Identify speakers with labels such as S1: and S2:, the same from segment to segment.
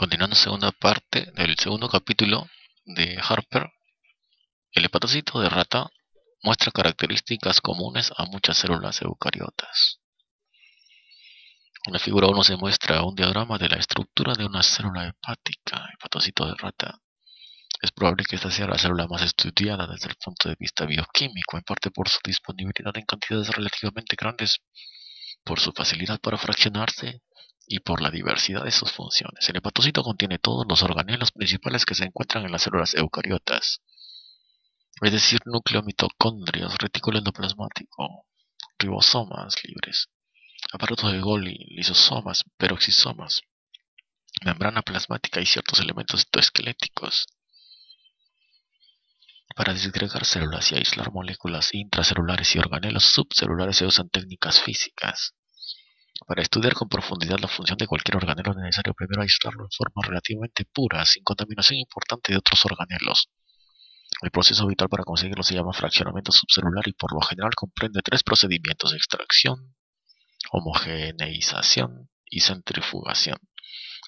S1: Continuando segunda parte del segundo capítulo de Harper, el hepatocito de rata muestra características comunes a muchas células eucariotas. En la figura 1 se muestra un diagrama de la estructura de una célula hepática, hepatocito de rata. Es probable que esta sea la célula más estudiada desde el punto de vista bioquímico, en parte por su disponibilidad en cantidades relativamente grandes, por su facilidad para fraccionarse y por la diversidad de sus funciones. El hepatocito contiene todos los organelos principales que se encuentran en las células eucariotas, es decir, núcleo, mitocondrias, retículo endoplasmático, ribosomas libres, aparato de Golgi, lisosomas, peroxisomas, membrana plasmática y ciertos elementos citoesqueléticos. Para disgregar células y aislar moléculas intracelulares y organelos subcelulares se usan técnicas físicas. Para estudiar con profundidad la función de cualquier organelo es necesario primero aislarlo en forma relativamente pura, sin contaminación importante de otros organelos. El proceso vital para conseguirlo se llama fraccionamiento subcelular y por lo general comprende tres procedimientos: extracción, homogeneización y centrifugación.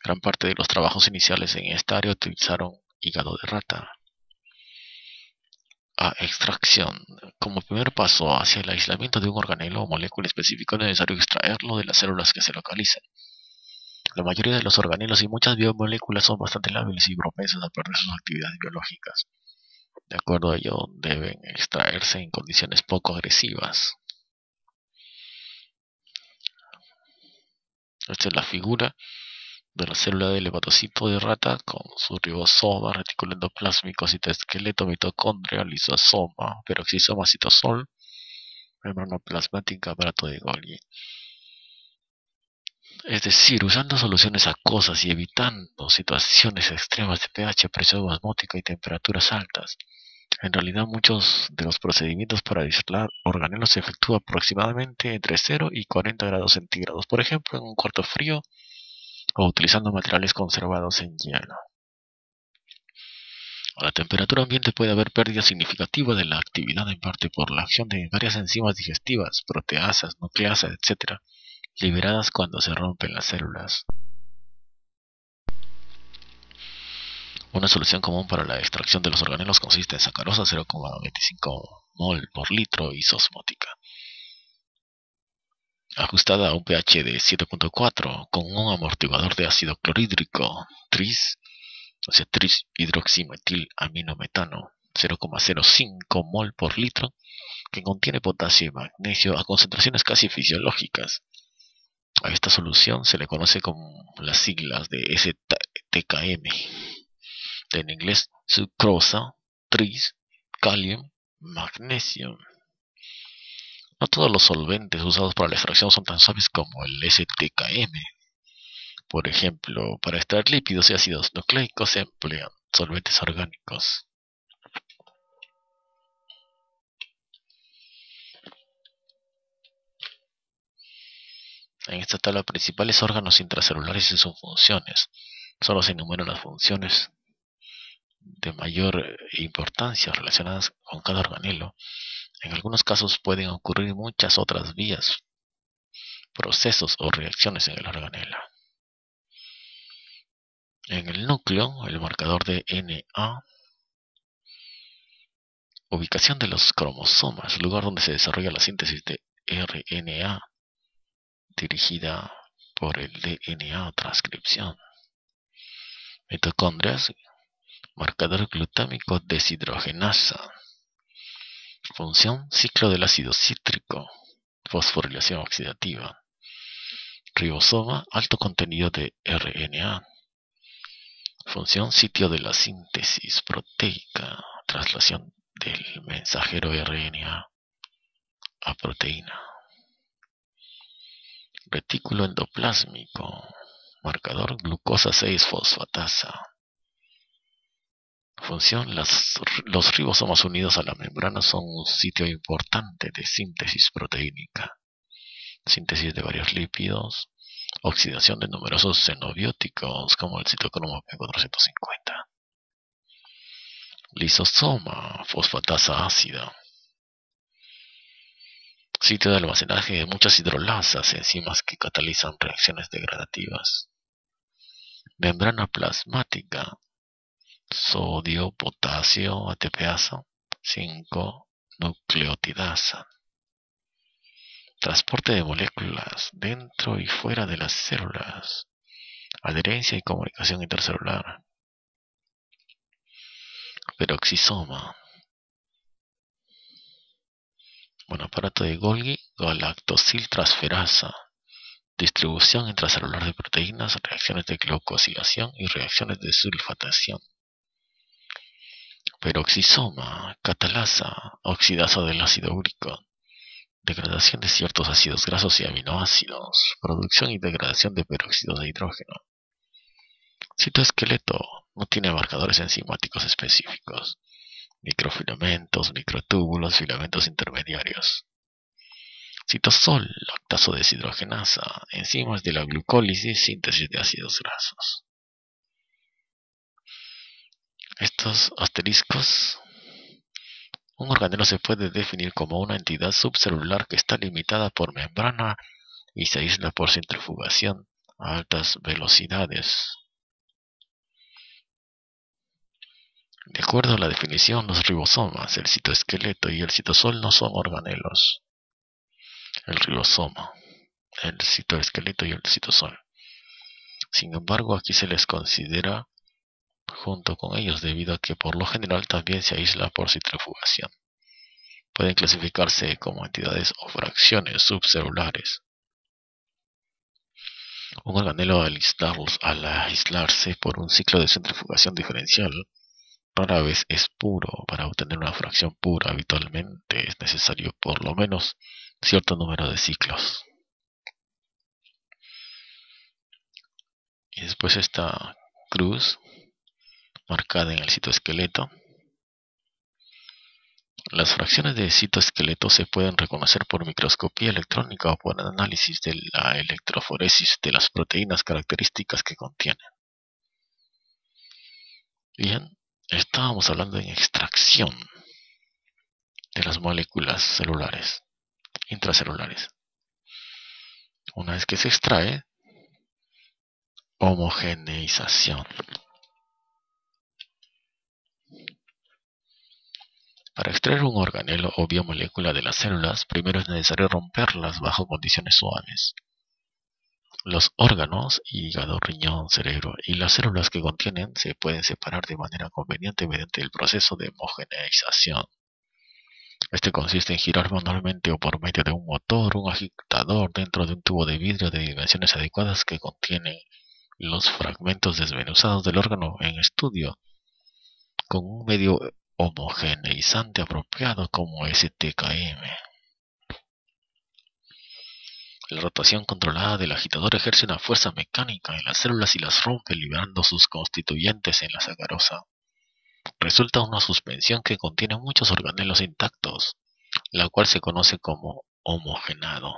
S1: Gran parte de los trabajos iniciales en esta área utilizaron hígado de rata. Extracción. Como primer paso hacia el aislamiento de un organelo o molécula específico es necesario extraerlo de las células que se localizan. La mayoría de los organelos y muchas biomoléculas son bastante lábiles y propensas a perder sus actividades biológicas. De acuerdo a ello, deben extraerse en condiciones poco agresivas. Esta es la figura de la célula del hepatocito de rata con su ribosoma, retículo endoplásmico, citoesqueleto, mitocondria, lisosoma, peroxisoma, citosol, membrana plasmática, aparato de Golgi. Es decir, usando soluciones acuosas y evitando situaciones extremas de pH, presión osmótica y temperaturas altas. En realidad, muchos de los procedimientos para aislar organelos se efectúan aproximadamente entre 0 y 40 grados centígrados, por ejemplo en un cuarto frío o utilizando materiales conservados en hielo. A la temperatura ambiente puede haber pérdida significativa de la actividad, en parte por la acción de varias enzimas digestivas, proteasas, nucleasas, etc., liberadas cuando se rompen las células. Una solución común para la extracción de los organelos consiste en sacarosa 0,25 mol por litro isosmótica, ajustada a un pH de 7.4 con un amortiguador de ácido clorhídrico tris, o sea, tris-hidroximetilaminometano 0,05 mol por litro, que contiene potasio y magnesio a concentraciones casi fisiológicas. A esta solución se le conoce con las siglas de STKM, en inglés sucrosa, tris, kalium, magnesio. No todos los solventes usados para la extracción son tan suaves como el STKM. Por ejemplo, para extraer lípidos y ácidos nucleicos se emplean solventes orgánicos. En esta tabla, principales órganos intracelulares y sus funciones. Solo se enumeran las funciones de mayor importancia relacionadas con cada organelo. En algunos casos pueden ocurrir muchas otras vías, procesos o reacciones en el organelo. En el núcleo, el marcador de Na, ubicación de los cromosomas, lugar donde se desarrolla la síntesis de RNA, dirigida por el DNA, transcripción. Mitocondrias, marcador glutámico deshidrogenasa. Función, ciclo del ácido cítrico, fosforilación oxidativa. Ribosoma, alto contenido de RNA. Función, sitio de la síntesis proteica, traslación del mensajero RNA a proteína. Retículo endoplásmico, marcador glucosa 6-fosfatasa. Función, los ribosomas unidos a la membrana son un sitio importante de síntesis proteínica, síntesis de varios lípidos, oxidación de numerosos xenobióticos como el citocromo P450. Lisosoma, fosfatasa ácida, sitio de almacenaje de muchas hidrolasas, enzimas que catalizan reacciones degradativas. Membrana plasmática. Sodio, potasio, ATPasa, 5, nucleotidasa. Transporte de moléculas dentro y fuera de las células. Adherencia y comunicación intercelular. Peroxisoma. Aparato de Golgi, galactosiltransferasa. Distribución intracelular de proteínas, reacciones de glucosilación y reacciones de sulfatación. Peroxisoma, catalasa, oxidasa del ácido úrico. Degradación de ciertos ácidos grasos y aminoácidos. Producción y degradación de peróxido de hidrógeno. Citoesqueleto no tiene marcadores enzimáticos específicos. Microfilamentos, microtúbulos, filamentos intermediarios. Citosol, lactaso deshidrogenasa, enzimas de la glucólisis, síntesis de ácidos grasos. Estos asteriscos. Un organelo se puede definir como una entidad subcelular que está limitada por membrana y se aísla por centrifugación a altas velocidades. De acuerdo a la definición, los ribosomas, el citoesqueleto y el citosol no son organelos. El ribosoma, el citoesqueleto y el citosol. Sin embargo, aquí se les considera junto con ellos debido a que por lo general también se aísla por centrifugación. Pueden clasificarse como entidades o fracciones subcelulares. Un organelo al aislarse por un ciclo de centrifugación diferencial rara vez es puro. Para obtener una fracción pura habitualmente es necesario por lo menos cierto número de ciclos. Y después esta cruz marcada en el citoesqueleto. Las fracciones de citoesqueleto se pueden reconocer por microscopía electrónica o por análisis de la electroforesis de las proteínas características que contienen. Bien, estábamos hablando en extracción de las moléculas celulares, intracelulares. Una vez que se extrae, homogeneización. Para extraer un organelo o biomolécula de las células, primero es necesario romperlas bajo condiciones suaves. Los órganos, hígado, riñón, cerebro y las células que contienen se pueden separar de manera conveniente mediante el proceso de homogeneización. Este consiste en girar manualmente o por medio de un motor, un agitador dentro de un tubo de vidrio de dimensiones adecuadas que contiene los fragmentos desmenuzados del órgano en estudio, con un medio homogeneizante apropiado como STKM. La rotación controlada del agitador ejerce una fuerza mecánica en las células y las rompe liberando sus constituyentes en la sacarosa. Resulta una suspensión que contiene muchos organelos intactos, la cual se conoce como homogenado.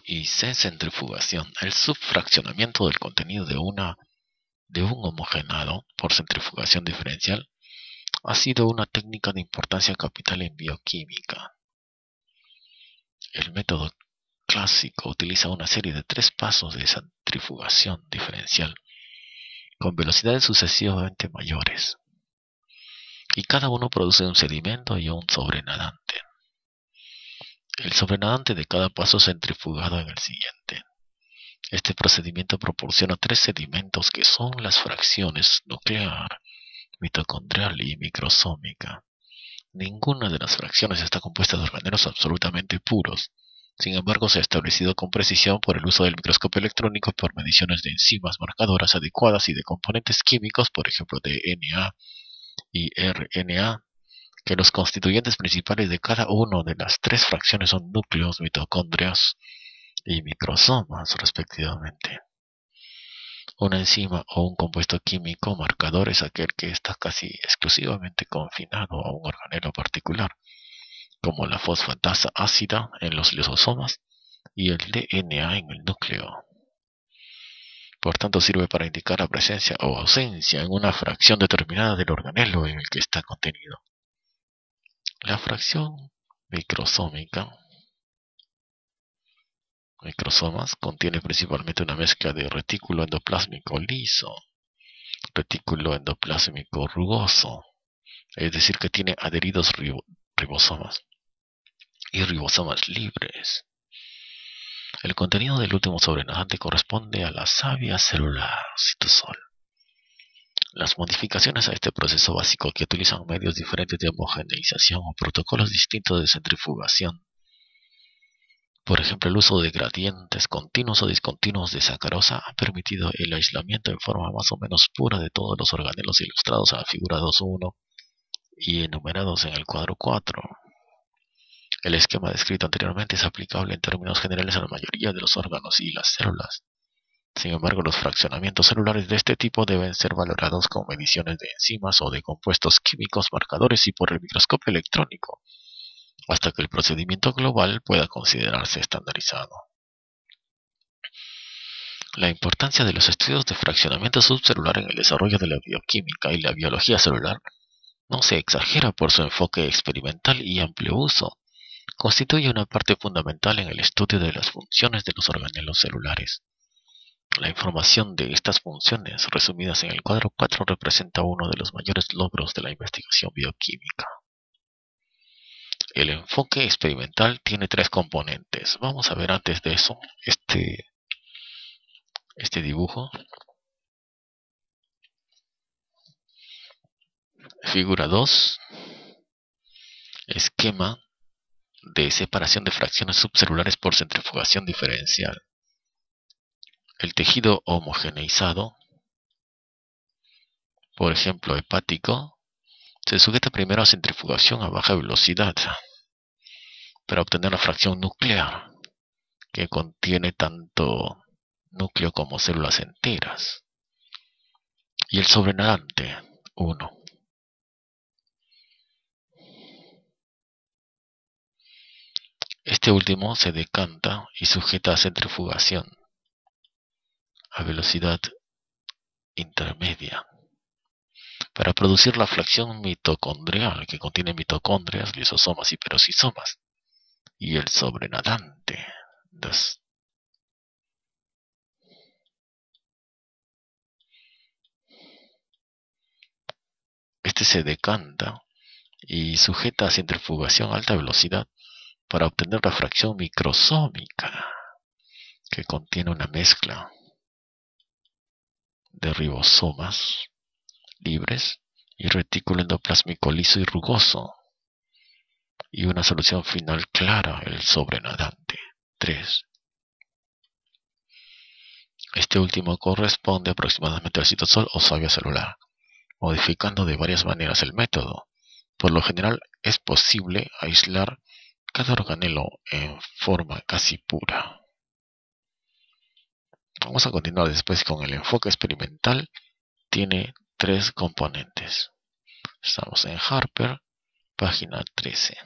S1: Y centrifugación, el subfraccionamiento del contenido de un homogenado por centrifugación diferencial ha sido una técnica de importancia capital en bioquímica. El método clásico utiliza una serie de 3 pasos de centrifugación diferencial con velocidades sucesivamente mayores, y cada uno produce un sedimento y un sobrenadante. El sobrenadante de cada paso es centrifugado en el siguiente. Este procedimiento proporciona 3 sedimentos que son las fracciones nuclear, mitocondrial y microsómica. Ninguna de las fracciones está compuesta de organelos absolutamente puros. Sin embargo, se ha establecido con precisión por el uso del microscopio electrónico por mediciones de enzimas marcadoras adecuadas y de componentes químicos, por ejemplo DNA y RNA, que los constituyentes principales de cada una de las 3 fracciones son núcleos, mitocondrias y microsomas, respectivamente. Una enzima o un compuesto químico marcador es aquel que está casi exclusivamente confinado a un organelo particular, como la fosfatasa ácida en los lisosomas y el DNA en el núcleo. Por tanto, sirve para indicar la presencia o ausencia en una fracción determinada del organelo en el que está contenido. La fracción microsómica microsomas contiene principalmente una mezcla de retículo endoplásmico liso, retículo endoplásmico rugoso, es decir, que tiene adheridos ribosomas y ribosomas libres. El contenido del último sobrenadante corresponde a la savia celular, citosol. Las modificaciones a este proceso básico, que utilizan medios diferentes de homogeneización o protocolos distintos de centrifugación, por ejemplo el uso de gradientes continuos o discontinuos de sacarosa, ha permitido el aislamiento en forma más o menos pura de todos los organelos ilustrados a la figura 2.1 y enumerados en el cuadro 4. El esquema descrito anteriormente es aplicable en términos generales a la mayoría de los órganos y las células. Sin embargo, los fraccionamientos celulares de este tipo deben ser valorados con mediciones de enzimas o de compuestos químicos marcadores y por el microscopio electrónico, hasta que el procedimiento global pueda considerarse estandarizado. La importancia de los estudios de fraccionamiento subcelular en el desarrollo de la bioquímica y la biología celular no se exagera por su enfoque experimental y amplio uso. Constituye una parte fundamental en el estudio de las funciones de los organelos celulares. La información de estas funciones, resumidas en el cuadro 4, representa uno de los mayores logros de la investigación bioquímica. El enfoque experimental tiene 3 componentes. Vamos a ver antes de eso este dibujo. Figura 2. Esquema de separación de fracciones subcelulares por centrifugación diferencial. El tejido homogeneizado, por ejemplo hepático, se sujeta primero a centrifugación a baja velocidad para obtener la fracción nuclear, que contiene tanto núcleo como células enteras, y el sobrenadante 1. Este último se decanta y sujeta a centrifugación a velocidad intermedia para producir la fracción mitocondrial, que contiene mitocondrias, lisosomas y peroxisomas, y el sobrenadante 2. Este se decanta y sujeta a centrifugación a alta velocidad para obtener la fracción microsómica, que contiene una mezcla de ribosomas libres y retículo endoplásmico liso y rugoso, y una solución final clara, el sobrenadante 3. Este último corresponde aproximadamente al citosol o savia celular, modificando de varias maneras el método. Por lo general es posible aislar cada organelo en forma casi pura. Vamos a continuar después con el enfoque experimental. Tiene 3 componentes. Estamos en Harper, página 13.